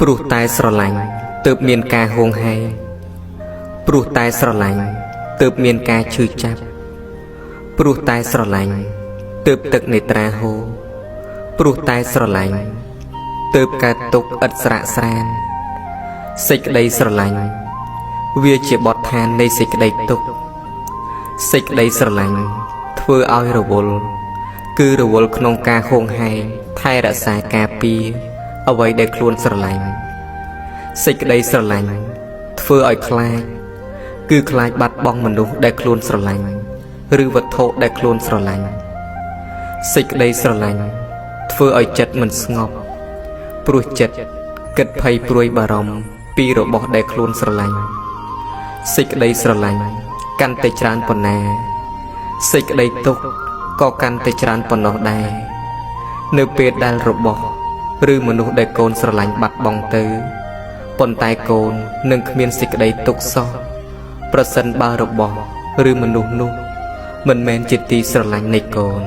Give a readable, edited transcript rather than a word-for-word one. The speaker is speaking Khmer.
ព្រោះតែស្រឡាញ់ទើបមានការហួងហែងព្រោះតែស្រឡាញ់ទើបមានការឈឺចាប់ព្រោះតែស្រឡាញ់ទើបទឹកនេត្រាហូរព្រោះតែស្រឡាញ់ទើបកើតទុកឥតស្រាកស្រានសេចក្តីស្រឡាញ់វាជាបទដ្ឋាននៃសេចក្តីទុក្ខសេចក្តីស្រឡាញ់ធ្វើឲ្យរវល់គឺរវល់ក្នុងការហួងហែងថែរក្សាការពារអ្វីដែលខ្លួនស្រឡាញ់សេចក្តីស្រឡាញ់ធ្វើឲ្យខ្លាចគឺខ្លាចបាត់បង់មនុស្សដែលខ្លួនស្រឡាញ់ឬវត្ថុដែលខ្លួនស្រឡាញ់សេចក្តីស្រឡាញ់ធ្វើឲ្យចិត្តមិនស្ងប់ព្រោះចិត្តគិតភ័យព្រួយបារម្ភពីរបស់ដែលខ្លួនស្រឡាញ់សេចក្តីស្រឡាញ់កាន់តែច្រើនប៉ុណ្ណាសេចក្តីទុក្ខក៏កាន់តែច្រើនប៉ុណ្ណោះដែរនៅពេលដែលរបស់ឬមនុស្សដែលកូនស្រឡាញ់បាត់បង់ទៅប៉ុន្តែកូននឹងគ្មានសេចក្តីទុក្ខសោះប្រសិនបើរបស់ឬមនុស្សនោះមិនមែនជាទីស្រឡាញ់នៃកូន